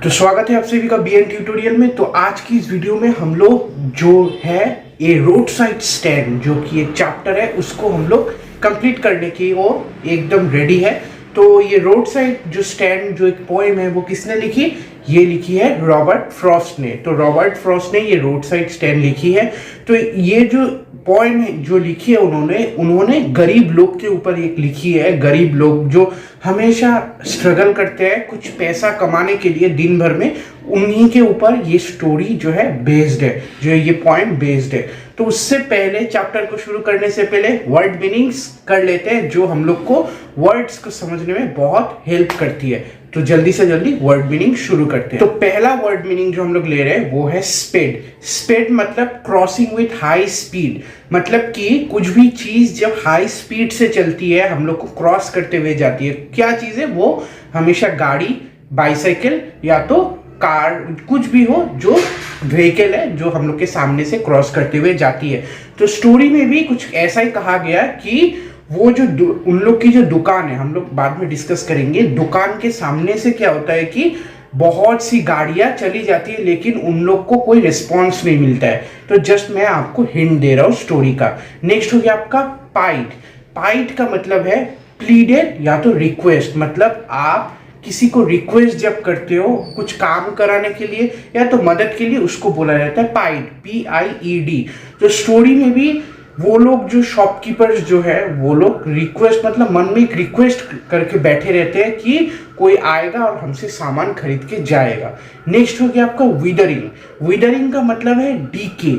तो स्वागत है आप सभी का बीएन ट्यूटोरियल में। तो आज की इस वीडियो में हम लोग जो है ये रोड साइड स्टैंड जो कि एक चैप्टर है उसको हम लोग कंप्लीट करने की ओर एकदम रेडी है। तो ये रोड साइड जो स्टैंड जो एक पोएम है वो किसने लिखी? ये लिखी है रॉबर्ट फ्रॉस्ट ने। तो रॉबर्ट फ्रॉस्ट ने ये रोड साइड स्टैंड लिखी है। तो ये जो पोएम है जो लिखी है उन्होंने गरीब लोग के ऊपर एक लिखी है। गरीब लोग जो हमेशा स्ट्रगल करते हैं कुछ पैसा कमाने के लिए दिन भर में, उन्हीं के ऊपर ये स्टोरी जो है बेस्ड है, जो ये पोएम बेस्ड है। तो उससे पहले चैप्टर को शुरू करने से पहले वर्ड मीनिंग्स कर लेते हैं जो हम लोग को वर्ड्स को समझने में बहुत हेल्प करती है। तो जल्दी से जल्दी वर्ड मीनिंग शुरू करते हैं। तो पहला वर्ड मीनिंग जो हम लोग ले रहे हैं वो है स्पीड। स्पीड मतलब क्रॉसिंग विथ हाई स्पीड, मतलब कि कुछ भी चीज जब हाई स्पीड से चलती है हम लोग को क्रॉस करते हुए जाती है। क्या चीज है वो? हमेशा गाड़ी, बाइसाइकिल या तो कार, कुछ भी हो जो व्हीकल है जो हम लोग के सामने से क्रॉस करते हुए जाती है। तो स्टोरी में भी कुछ ऐसा ही कहा गया कि वो जो उन लोग की जो दुकान है, हम लोग बाद में डिस्कस करेंगे, दुकान के सामने से क्या होता है कि बहुत सी गाड़ियां चली जाती है लेकिन उन लोग को कोई रिस्पॉन्स नहीं मिलता है। तो जस्ट मैं आपको हिंट दे रहा हूँ स्टोरी का। नेक्स्ट हो गया आपका पाइट। पाइट का मतलब है प्लीडेड या तो रिक्वेस्ट, मतलब आप किसी को रिक्वेस्ट जब करते हो कुछ काम कराने के लिए या तो मदद के लिए, उसको बोला जाता है पाइड, PIED। तो स्टोरी में भी वो लोग जो शॉपकीपर्स जो है वो लोग रिक्वेस्ट, मतलब मन में एक रिक्वेस्ट करके बैठे रहते हैं कि कोई आएगा और हमसे सामान खरीद के जाएगा। नेक्स्ट हो गया आपका विदरिंग। विदरिंग का मतलब है डीके।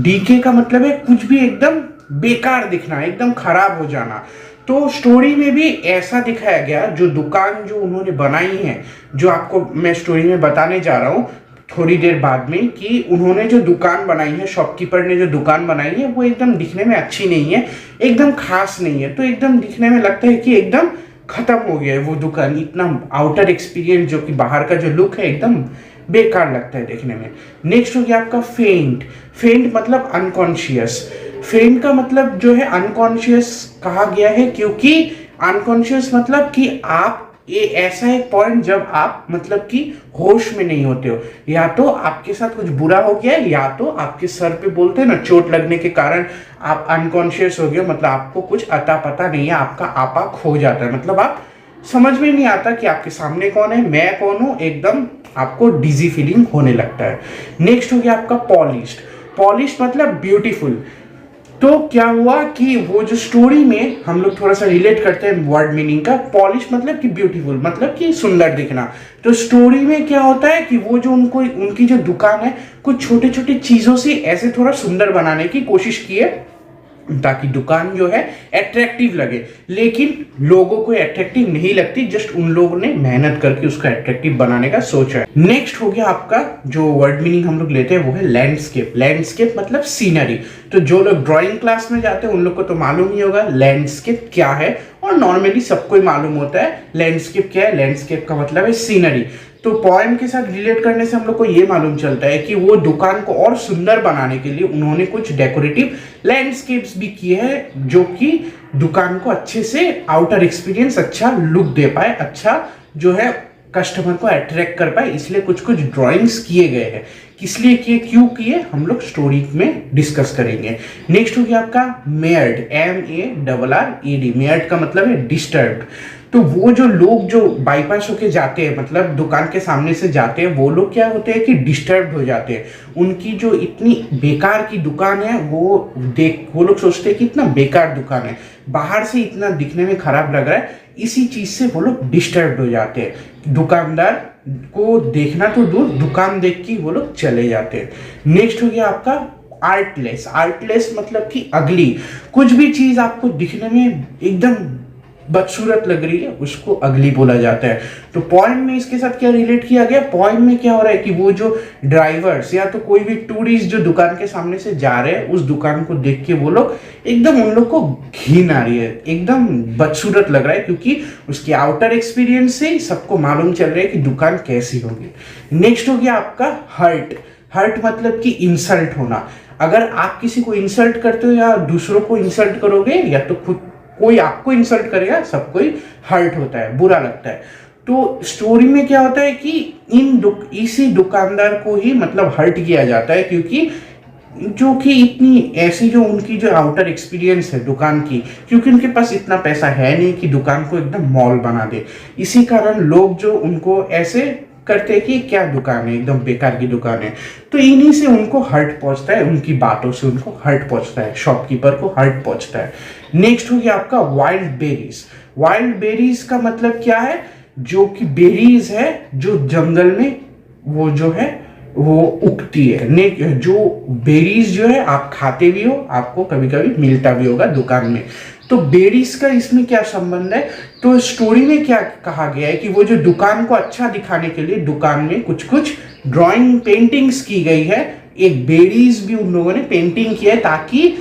डीके का मतलब है कुछ भी एकदम बेकार दिखना, एकदम खराब हो जाना। तो स्टोरी में भी ऐसा दिखाया गया, जो दुकान जो उन्होंने बनाई है, जो आपको मैं स्टोरी में बताने जा रहा हूँ थोड़ी देर बाद में, कि उन्होंने जो दुकान बनाई है, शॉपकीपर ने जो दुकान बनाई है वो एकदम दिखने में अच्छी नहीं है, एकदम खास नहीं है। तो एकदम दिखने में लगता है कि एकदम खत्म हो गया है वो दुकान। इतना आउटर एक्सपीरियंस जो कि बाहर का जो लुक है एकदम बेकार लगता है देखने में। नेक्स्ट हो गया आपका फेंट। फेंट मतलब अनकॉन्शियस। फेंट का मतलब जो है अनकॉन्शियस कहा गया है क्योंकि अनकॉन्शियस मतलब कि आप ये ऐसा एक पॉइंट जब आप मतलब कि होश में नहीं होते हो, या तो आपके साथ कुछ बुरा हो गया है या तो आपके सर पे बोलते हैं ना चोट लगने के कारण आप अनकॉन्शियस हो गए, मतलब आपको कुछ अता पता नहीं है, आपका आपा खो जाता है, मतलब आप समझ में नहीं आता कि आपके सामने कौन है, मैं कौन हूं, एकदम आपको डिजी फीलिंग होने लगता है। नेक्स्ट हो गया आपका पॉलिश्ड। पॉलिश्ड मतलब ब्यूटीफुल। तो क्या हुआ कि वो जो स्टोरी में हम लोग थोड़ा सा रिलेट करते हैं वर्ड मीनिंग का। पॉलिश मतलब कि ब्यूटीफुल, मतलब कि सुंदर दिखना। तो स्टोरी में क्या होता है कि वो जो उनकी जो दुकान है कुछ छोटे छोटे चीजों से ऐसे थोड़ा सुंदर बनाने की कोशिश की है ताकि दुकान जो है अट्रैक्टिव लगे, लेकिन लोगों को अट्रैक्टिव नहीं लगती, जस्ट उन लोगों ने मेहनत करके उसका अट्रैक्टिव बनाने का सोचा है। नेक्स्ट हो गया आपका जो वर्ड मीनिंग हम लोग लेते हैं वो है लैंडस्केप। लैंडस्केप मतलब सीनरी। तो जो लोग ड्राइंग क्लास में जाते हैं उन लोग को तो मालूम ही होगा लैंडस्केप क्या है, और नॉर्मली सबको ही मालूम होता है लैंडस्केप क्या है। लैंडस्केप का मतलब है सीनरी। तो पोएम के साथ रिलेट करने से हम लोग को ये मालूम चलता है कि वो दुकान को और सुंदर बनाने के लिए उन्होंने कुछ डेकोरेटिव लैंडस्केप्स भी किए हैं जो कि दुकान को अच्छे से आउटर एक्सपीरियंस, अच्छा लुक दे पाए, अच्छा जो है कस्टमर को अट्रैक्ट कर पाए, इसलिए कुछ कुछ ड्राइंग्स किए गए हैं। किस लिए किए, क्यों किए, हम लोग स्टोरी में डिस्कस करेंगे। नेक्स्ट हो गया आपका मेयर्ड। MEARRED। मेयर्ड का मतलब है डिस्टर्ब्ड। तो वो जो लोग जो बाईपास होके जाते हैं, मतलब दुकान के सामने से जाते हैं, वो लोग क्या होते हैं कि डिस्टर्ब हो जाते हैं। उनकी जो इतनी बेकार की दुकान है वो लोग सोचते हैं कि इतना बेकार दुकान है, बाहर से इतना दिखने में खराब लग रहा है, इसी चीज से वो लोग डिस्टर्ब हो जाते हैं। दुकानदार को देखना तो दूर, दुकान देख के वो लोग चले जाते हैं। नेक्स्ट हो गया आपका आर्टलेस। आर्टलेस मतलब कि अगली। कुछ भी चीज आपको दिखने में एकदम बदसूरत लग रही है उसको अगली बोला जाता है। तो पॉइंट में इसके साथ क्या रिलेट किया गया, पॉइंट में क्या हो रहा है कि वो जो ड्राइवर्स या तो कोई भी टूरिस्ट जो दुकान के सामने से जा रहे हैं उस दुकान को देख के वो लोग एकदम, उन लोग को घिन आ रही है, एकदम बदसूरत लग रहा है, क्योंकि उसके आउटर एक्सपीरियंस से सबको मालूम चल रहा है कि दुकान कैसी होगी। नेक्स्ट हो गया आपका हर्ट। हर्ट मतलब कि इंसल्ट होना। अगर आप किसी को इंसल्ट करते हो या दूसरों को इंसल्ट करोगे या तो खुद कोई आपको इंसल्ट करेगा, सबको ही हर्ट होता है, बुरा लगता है। तो स्टोरी में क्या होता है कि इसी दुकानदार को ही मतलब हर्ट किया जाता है, क्योंकि जो कि इतनी ऐसी जो उनकी जो आउटर एक्सपीरियंस है दुकान की, क्योंकि उनके पास इतना पैसा है नहीं कि दुकान को एकदम मॉल बना दे। इसी कारण लोग जो उनको ऐसे करते हैं कि क्या दुकान है, एकदम बेकार की दुकान है। तो इन्हीं से उनको हर्ट पहुंचता है, उनकी बातों से उनको हर्ट पहुंचता है, शॉपकीपर को हर्ट पहुंचता है। नेक्स्ट हो गया आपका वाइल्ड बेरीज। वाइल्ड बेरीज का मतलब क्या है? जो कि बेरीज है जो जंगल में वो जो है वो उगती है। जो बेरीज जो है आप खाते भी हो, आपको कभी कभी मिलता भी होगा दुकान में। तो बेरीज का इसमें क्या संबंध है? तो स्टोरी में क्या कहा गया है कि वो जो दुकान को अच्छा दिखाने के लिए दुकान में कुछ कुछ ड्राइंग पेंटिंग्स की गई है। एक बेरीज भी उन लोगों ने पेंटिंग किया है ताकि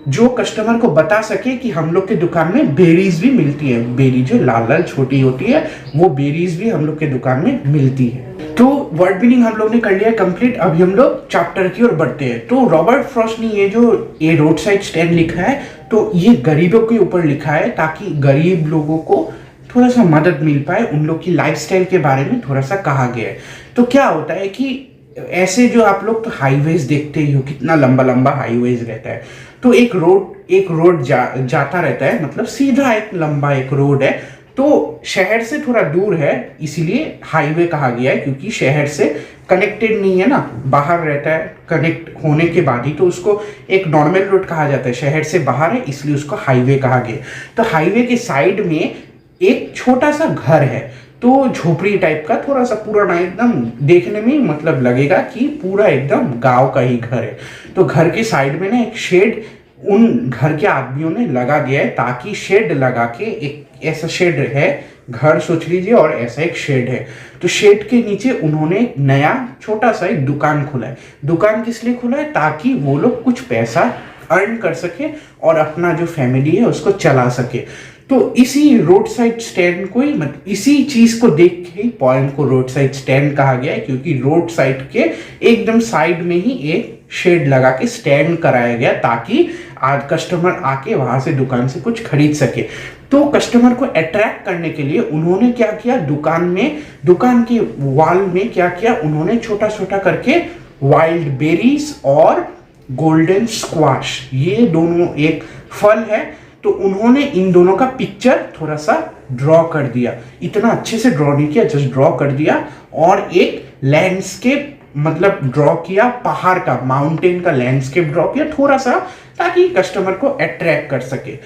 जो कस्टमर को बता सके कि हम लोग के दुकान में बेरीज भी मिलती है। बेरी जो लाल लाल छोटी होती है वो बेरीज भी हम लोग के दुकान में मिलती है। तो वर्ड मीनिंग हम लोग ने कर लिया कंप्लीट। अभी हम लोग चैप्टर की ओर बढ़ते हैं। तो रॉबर्ट फ्रॉस्ट ने ये रोड साइड स्टैंड लिखा है, तो ये गरीबों के ऊपर लिखा है ताकि गरीब लोगों को थोड़ा सा मदद मिल पाए, उन लोग की लाइफस्टाइल के बारे में थोड़ा सा कहा गया है। तो क्या होता है कि ऐसे जो आप लोग तो हाईवेज देखते ही हो, कितना लंबा लंबा हाईवेज रहता है। तो एक रोड जाता रहता है, मतलब सीधा एक लंबा एक रोड है। तो शहर से थोड़ा दूर है, इसीलिए हाईवे कहा गया है, क्योंकि शहर से कनेक्टेड नहीं है ना, बाहर रहता है। कनेक्ट होने के बाद ही तो उसको एक नॉर्मल रोड कहा जाता है। शहर से बाहर है इसलिए उसको हाईवे कहा गया। तो हाईवे के साइड में एक छोटा सा घर है, तो झोपड़ी टाइप का, थोड़ा सा पुराना, एकदम देखने में मतलब लगेगा कि पूरा एकदम गांव का ही घर है। तो घर के साइड में ना एक शेड उन घर के आदमियों ने लगा दिया है, ताकि शेड लगा के, एक ऐसा शेड है, घर सोच लीजिए और ऐसा एक शेड है। तो शेड के नीचे उन्होंने नया छोटा सा एक दुकान खोला है। दुकान किस लिए खोला है? ताकि वो लोग कुछ पैसा अर्न कर सके और अपना जो फैमिली है उसको चला सके। तो इसी रोड साइड स्टैंड को ही इसी चीज को देख के ही पोएम को रोड साइड स्टैंड कहा गया है, क्योंकि रोड साइड के एकदम साइड में ही एक शेड लगा के स्टैंड कराया गया ताकि आज कस्टमर आके वहां से दुकान से कुछ खरीद सके। तो कस्टमर को अट्रैक्ट करने के लिए उन्होंने क्या किया, दुकान के वॉल में क्या किया, उन्होंने छोटा छोटा करके वाइल्ड बेरीज और गोल्डन स्क्वाश, ये दोनों एक फल है, तो उन्होंने इन दोनों का पिक्चर थोड़ा सा ड्रॉ कर दिया। इतना अच्छे से ड्रॉ नहीं किया, जस्ट ड्रॉ कर दिया। और एक लैंडस्केप मतलब ड्रॉ किया, पहाड़ का, माउंटेन का लैंडस्केप ड्रॉ किया थोड़ा सा, ताकि कस्टमर को अट्रैक्ट कर सके।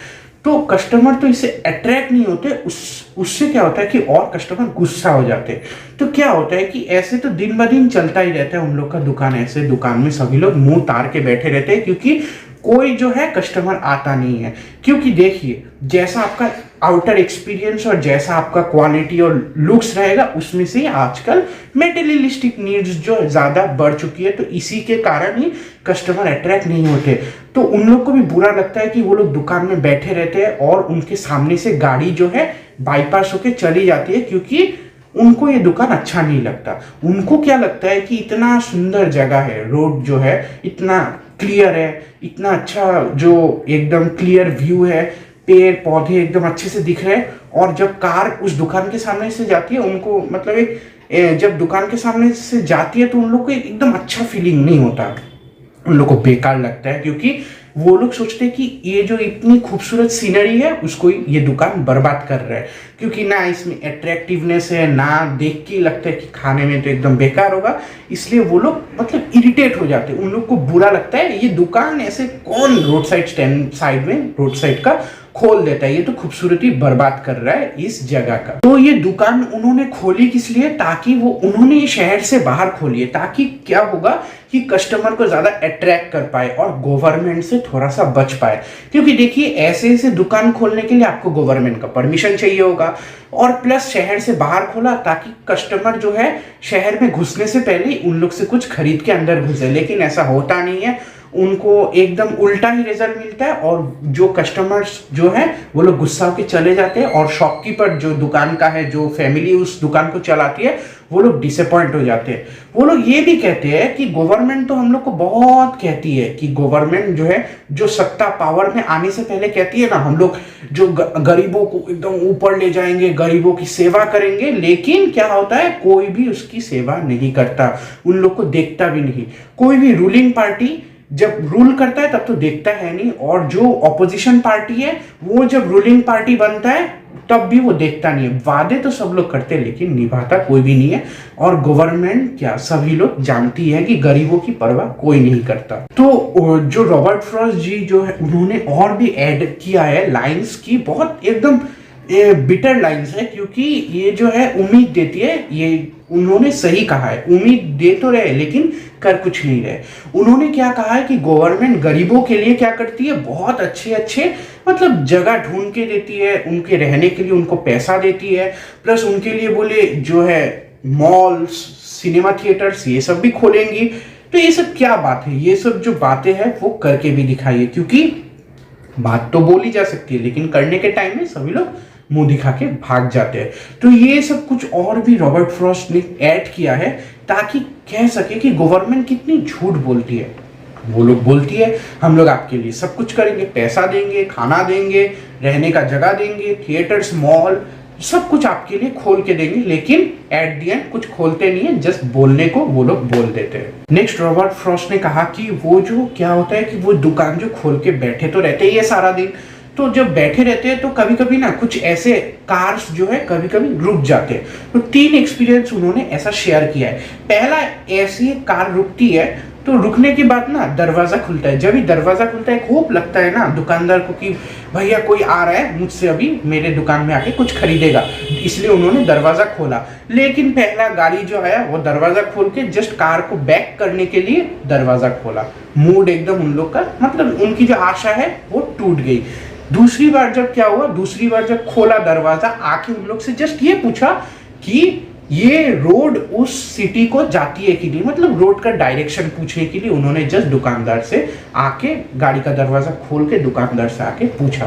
तो कस्टमर तो इससे अट्रैक्ट नहीं होते, उससे क्या होता है कि और कस्टमर गुस्सा हो जाते हैं। तो क्या होता है कि ऐसे तो दिन ब दिन चलता ही रहता है उन लोग का दुकान। ऐसे दुकान में सभी लोग मुंह तार के बैठे रहते हैं, क्योंकि कोई जो है कस्टमर आता नहीं है। क्योंकि देखिए, जैसा आपका आउटर एक्सपीरियंस और जैसा आपका क्वालिटी और लुक्स रहेगा, उसमें से आजकल मेटेरियलिस्टिक नीड्स जो ज़्यादा बढ़ चुकी है, तो इसी के कारण ही कस्टमर अट्रैक्ट नहीं होते। तो उन लोग को भी बुरा लगता है कि वो लोग दुकान में बैठे रहते हैं और उनके सामने से गाड़ी जो है बाईपास होके चली जाती है, क्योंकि उनको ये दुकान अच्छा नहीं लगता। उनको क्या लगता है कि इतना सुंदर जगह है, रोड जो है इतना क्लियर है, इतना अच्छा जो एकदम क्लियर व्यू है, पेड़ पौधे एकदम अच्छे से दिख रहे हैं, और जब कार उस दुकान के सामने से जाती है, उनको मतलब एक जब दुकान के सामने से जाती है तो उन लोग को एकदम अच्छा फीलिंग नहीं होता, उन लोग को बेकार लगता है, क्योंकि वो लोग सोचते हैं कि ये जो इतनी खूबसूरत सीनरी है उसको ये दुकान बर्बाद कर रहा है, क्योंकि ना इसमें अट्रैक्टिवनेस है, ना देख के लगता है कि खाने में तो एकदम बेकार होगा। इसलिए वो लोग मतलब इरिटेट हो जाते हैं, उन लोग को बुरा लगता है, ये दुकान ऐसे कौन रोड साइड स्टैंड साइड में रोड साइड का खोल देता है, ये तो खूबसूरती बर्बाद कर रहा है इस जगह का। तो ये दुकान उन्होंने खोली किस लिए? ताकि उन्होंने ये शहर से बाहर खोली है, ताकि क्या होगा कि कस्टमर को ज्यादा अट्रैक्ट कर पाए और गवर्नमेंट से थोड़ा सा बच पाए। क्योंकि देखिए, ऐसे दुकान खोलने के लिए आपको गवर्नमेंट का परमिशन चाहिए होगा, और प्लस शहर से बाहर खोला ताकि कस्टमर जो है शहर में घुसने से पहले उन लोग से कुछ खरीद के अंदर घुसे, लेकिन ऐसा होता नहीं है। उनको एकदम उल्टा ही रिजल्ट मिलता है और जो कस्टमर्स जो है वो लोग गुस्सा होकर चले जाते हैं और शॉपकीपर जो दुकान का है, जो फैमिली उस दुकान को चलाती है, वो लोग डिसअपॉइंट हो जाते हैं। वो लोग ये भी कहते हैं कि गवर्नमेंट तो हम लोग को बहुत कहती है कि गवर्नमेंट जो है, जो सत्ता पावर में आने से पहले कहती है ना, हम लोग जो गरीबों को एकदम ऊपर ले जाएंगे, गरीबों की सेवा करेंगे, लेकिन क्या होता है कोई भी उसकी सेवा नहीं करता, उन लोग को देखता भी नहीं। कोई भी रूलिंग पार्टी जब रूल करता है तब तो देखता है नहीं, और जो ऑपोजिशन पार्टी है वो जब रूलिंग पार्टी बनता है तब भी वो देखता नहीं है। वादे तो सब लोग करते हैं लेकिन निभाता कोई भी नहीं है, और गवर्नमेंट क्या सभी लोग जानती है कि गरीबों की परवाह कोई नहीं करता। तो जो रॉबर्ट फ्रॉस्ट जी जो है उन्होंने और भी ऐड किया है लाइंस की, बहुत एकदम बिटर लाइंस है, क्योंकि ये जो है उम्मीद देती है। ये उन्होंने सही कहा है, उम्मीद दे तो रहे लेकिन कर कुछ नहीं रहे। उन्होंने क्या कहा है कि गवर्नमेंट गरीबों के लिए क्या करती है, बहुत अच्छे अच्छे मतलब जगह ढूंढ के देती है, उनके रहने के लिए उनको पैसा देती है, प्लस उनके लिए बोले जो है मॉल्स, सिनेमा थिएटर्स ये सब भी खोलेंगी। तो ये सब क्या बात है, ये सब जो बातें हैं वो करके भी दिखाइए, क्योंकि बात तो बोली जा सकती है लेकिन करने के टाइम में सभी लोग मुंह दिखा के भाग जाते हैं। तो ये सब कुछ और भी रॉबर्ट फ्रॉस्ट ने ऐड किया है ताकि कह सके कि गवर्नमेंट कितनी झूठ बोलती है। वो लोग बोलती है हम लोग आपके लिए सब कुछ करेंगे, पैसा देंगे, खाना देंगे, रहने का जगह देंगे, थिएटर्स, मॉल, सब कुछ आपके लिए खोल के देंगे, लेकिन एट दी एंड कुछ खोलते नहीं है, जस्ट बोलने को वो लोग बोल देते हैं। नेक्स्ट रॉबर्ट फ्रॉस्ट ने कहा कि वो जो क्या होता है कि वो दुकान जो खोल के बैठे तो रहते ही है सारा दिन, तो जब बैठे रहते हैं तो कभी कभी ना कुछ ऐसे कार्स जो है कभी कभी रुक जाते हैं। तो 3 एक्सपीरियंस उन्होंने ऐसा शेयर किया है। पहला, ऐसी कार रुकती है तो रुकने के बाद ना दरवाजा खुलता है, जब ही दरवाजा खुलता है खूब लगता है ना दुकानदार को कि भैया कोई आ रहा है मुझसे अभी मेरे दुकान में आके कुछ खरीदेगा, इसलिए उन्होंने दरवाजा खोला। लेकिन पहला गाड़ी जो है वो दरवाजा खोल के जस्ट कार को बैक करने के लिए दरवाजा खोला, मूड एकदम उन लोग का मतलब उनकी जो आशा है वो टूट गई। दूसरी बार जब क्या हुआ, दूसरी बार जब खोला दरवाजा, आके उन लोग से जस्ट ये पूछा कि ये रोड उस सिटी को जाती है कि नहीं, मतलब रोड का डायरेक्शन पूछने के लिए उन्होंने जस्ट दुकानदार से आके गाड़ी का दरवाजा खोल के दुकानदार से आके पूछा।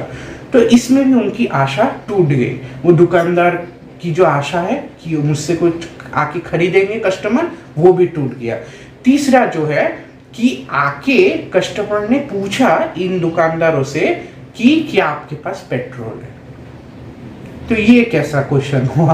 तो इसमें भी उनकी आशा टूट गई। वो दुकानदार की जो आशा है कि मुझसे कुछ आके खरीदेंगे कस्टमर, वो भी टूट गया। तीसरा जो है कि आके कस्टमर ने पूछा इन दुकानदारों से कि क्या आपके पास पेट्रोल है। तो ये कैसा क्वेश्चन हुआ,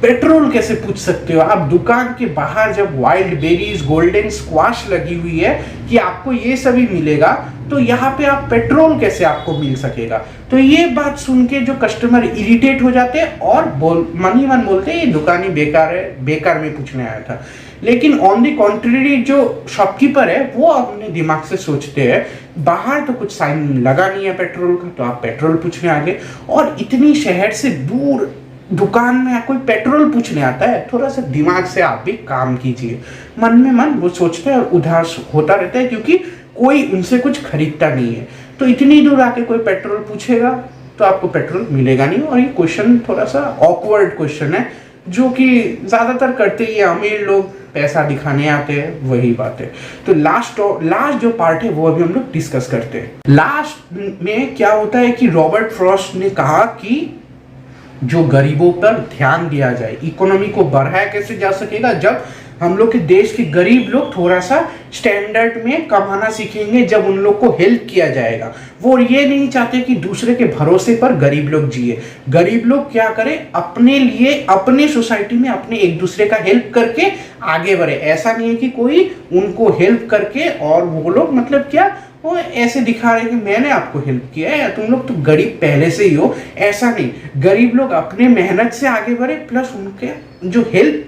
पेट्रोल कैसे पूछ सकते हो आप दुकान के बाहर, जब वाइल्ड बेरीज, गोल्डन स्क्वाश लगी हुई है कि आपको ये सभी मिलेगा, तो यहाँ पे आप पेट्रोल कैसे आपको मिल सकेगा। तो ये बात सुन के जो कस्टमर इरिटेट हो जाते हैं और मन ही मन बोलते हैं ये दुकान ही बेकार है, बेकार में पूछने आया था। लेकिन ऑन दी कॉन्ट्रेरी जो शॉपकीपर है वो अपने दिमाग से सोचते हैं बाहर तो कुछ साइन लगा नहीं है पेट्रोल का, तो आप पेट्रोल पूछने आ गए, और इतनी शहर से दूर दुकान में कोई पेट्रोल पूछने आता है, थोड़ा सा दिमाग से आप भी काम कीजिए। मन में मन वो सोचते हैं और उदास होता रहता है क्योंकि कोई उनसे कुछ खरीदता नहीं है। तो इतनी दूर आके कोई पेट्रोल पूछेगा तो आपको पेट्रोल मिलेगा नहीं। और ये क्वेश्चन थोड़ा सा ऑकवर्ड क्वेश्चन है जो कि ज्यादातर करते ही अमीर लोग पैसा दिखाने आते हैं, वही बात है। तो लास्ट जो पार्ट है वो अभी हम लोग डिस्कस करते हैं। लास्ट में क्या होता है कि रॉबर्ट फ्रॉस्ट ने कहा कि जो गरीबों पर ध्यान दिया जाए, इकोनॉमी को बढ़ाया कैसे जा सकेगा जब हम लोग के देश के गरीब लोग थोड़ा सा स्टैंडर्ड में कमाना सीखेंगे, जब उन लोग को हेल्प किया जाएगा। वो ये नहीं चाहते कि दूसरे के भरोसे पर गरीब लोग जिए। गरीब लोग क्या करें, अपने लिए, अपने सोसाइटी में अपने एक दूसरे का हेल्प करके आगे बढ़े। ऐसा नहीं है कि कोई उनको हेल्प करके और वो लोग मतलब क्या वो ऐसे दिखा रहे कि मैंने आपको हेल्प किया है, तुम लोग तो गरीब पहले से ही हो। ऐसा नहीं, गरीब लोग अपने मेहनत से आगे बढ़े, प्लस उनके जो हेल्प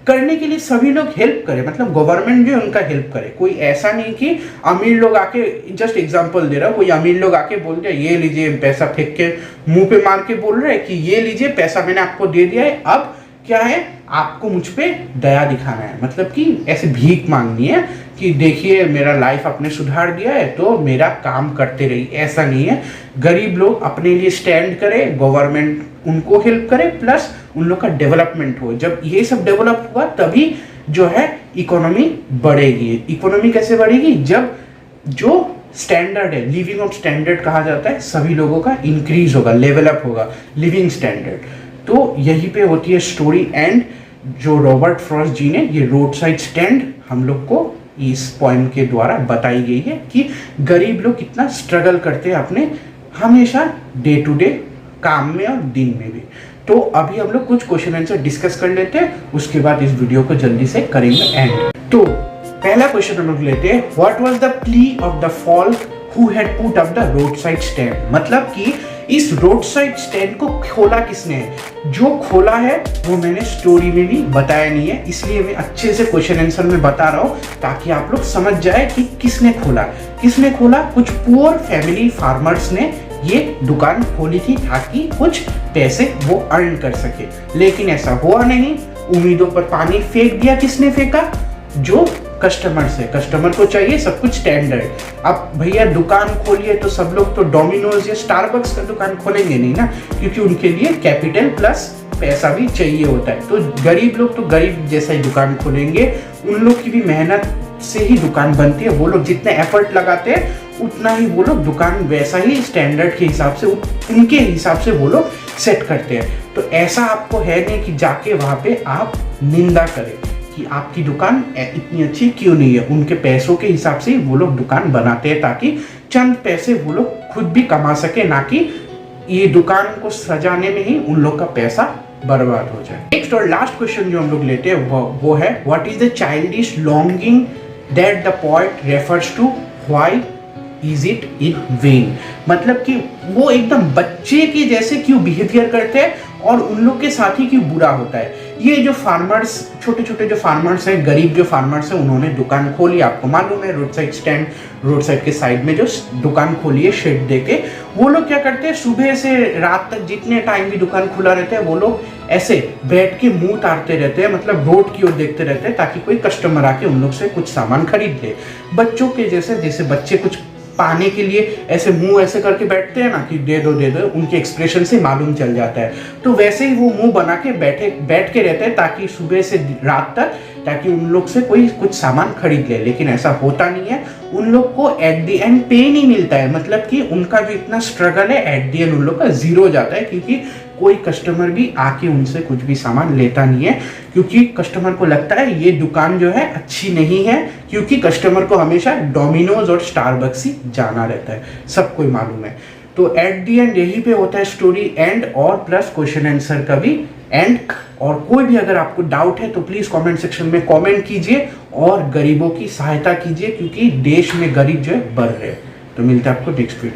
करने के लिए सभी लोग हेल्प करें, मतलब गवर्नमेंट जो है उनका हेल्प करे। कोई ऐसा नहीं कि अमीर लोग आके, जस्ट एग्जांपल दे रहा हूँ, कोई अमीर लोग आके बोल दिया ये लीजिए, पैसा फेंक के मुंह पे मार के बोल रहे हैं कि ये लीजिए पैसा मैंने आपको दे दिया है, अब क्या है आपको मुझ पे दया दिखाना है, मतलब कि ऐसे भीख मांगनी है कि देखिए मेरा लाइफ आपने सुधार दिया है तो मेरा काम करते रहिए। ऐसा नहीं है, गरीब लोग अपने लिए स्टैंड करे, गवर्नमेंट उनको हेल्प करे, प्लस उन लोग का डेवलपमेंट हो। जब ये सब डेवलप हुआ तभी जो है इकोनॉमी बढ़ेगी। इकोनॉमी कैसे बढ़ेगी, जब जो स्टैंडर्ड है, लिविंग ऑफ स्टैंडर्ड कहा जाता है, सभी लोगों का इंक्रीज होगा, लेवल अप होगा, लिविंग स्टैंडर्ड। तो यहीं पे होती है स्टोरी एंड। जो रॉबर्ट फ्रॉस्ट जी ने ये रोड साइड स्टैंड हम लोग को इस पोएम के द्वारा बताई गई है कि गरीब लोग कितना स्ट्रगल करते हैं अपने हमेशा डे टू डे काम में और दिन में भी। तो अभी हम लोग कुछ क्वेश्चन आंसर डिस्कस कर लेते हैं, उसके बाद इस वीडियो को जल्दी से करेंगे एंड। तो पहला क्वेश्चन हम लोग लेते हैं, what was the plea of the folk who had put up the road side stand. मतलब कि इस रोड साइड स्टैंड को खोला किसने है? जो खोला है वो मैंने स्टोरी में भी बताया नहीं है, इसलिए मैं अच्छे से क्वेश्चन आंसर में बता रहा हूँ ताकि आप लोग समझ जाए कि किसने खोला। किसने खोला? कुछ पुअर फैमिली फार्मर्स ने ये दुकान खोली थी ताकि कुछ पैसे वो अर्न कर सके, लेकिन ऐसा हुआ नहीं। उम्मीदों पर पानी फेंक दिया। किसने फेंका? जो कस्टमर से। कस्टमर को चाहिए सब कुछ स्टैंडर्ड। अब भैया दुकान खोलिए तो सब लोग तो डोमिनोज या स्टारबक्स का दुकान खोलेंगे नहीं ना, क्योंकि उनके लिए कैपिटल प्लस पैसा भी चाहिए होता है। तो गरीब लोग तो गरीब जैसा ही दुकान खोलेंगे, उन लोग की भी मेहनत से ही दुकान बनती है। वो लोग जितने एफर्ट लगाते हैं उतना ही वो लोग दुकान वैसा ही स्टैंडर्ड के हिसाब से उनके हिसाब से वो लोग सेट करते हैं। तो ऐसा आपको है नहीं कि जाके वहाँ पे आप निंदा करें कि आपकी दुकान इतनी अच्छी क्यों नहीं है। उनके पैसों के हिसाब से वो लोग दुकान बनाते हैं ताकि चंद पैसे वो लोग खुद भी कमा सके, ना कि ये दुकान को सजाने में ही उन लोग का पैसा बर्बाद हो जाए। नेक्स्ट और लास्ट क्वेश्चन जो हम लोग लेते हैं वो है, what is the childish longing that the poet refers to, why is it in vain. मतलब कि वो एकदम बच्चे के जैसे क्यों बिहेवियर करते हैं और उन लोग के साथ ही क्यों बुरा होता है। ये जो फार्मर्स, छोटे छोटे जो फार्मर्स हैं, गरीब जो फार्मर्स हैं, उन्होंने दुकान खोली। आपको मालूम है road side stand, road side के साइड में जो दुकान खोली है शेड देके, वो लोग क्या करते हैं सुबह से रात तक जितने टाइम भी दुकान खुला रहता है वो लोग ऐसे बैठ के मुंह तारते रहते हैं, मतलब रोड की ओर देखते रहते हैं ताकि कोई कस्टमर आके उन लोग से कुछ सामान खरीद ले। बच्चों के जैसे बच्चे कुछ पाने के लिए ऐसे मुंह ऐसे करके बैठते हैं ना कि दे दो, उनके एक्सप्रेशन से मालूम चल जाता है। तो वैसे ही वो मुंह बना के बैठ के रहते हैं ताकि सुबह से रात तक, ताकि उन लोग से कोई कुछ सामान खरीद ले। लेकिन ऐसा होता नहीं है, उन लोग को एट द एंड पे नहीं मिलता है। मतलब कि उनका जो इतना स्ट्रगल है एट द एंड उन लोग का जीरो हो जाता है, क्योंकि कोई कस्टमर भी आके उनसे कुछ भी सामान लेता नहीं है, क्योंकि कस्टमर को लगता है ये दुकान जो है अच्छी नहीं है, क्योंकि कस्टमर को हमेशा डोमिनोज और स्टारबक्स ही जाना रहता है, सबको मालूम है। तो एट दी एंड यही पे होता है स्टोरी एंड, और प्लस क्वेश्चन आंसर का भी एंड। और कोई भी अगर आपको डाउट है तो प्लीज कमेंट सेक्शन में कमेंट कीजिए और गरीबों की सहायता कीजिए, क्योंकि देश में गरीब जो है बढ़ रहे हैं। तो मिलते हैं आपको नेक्स्ट वीडियो।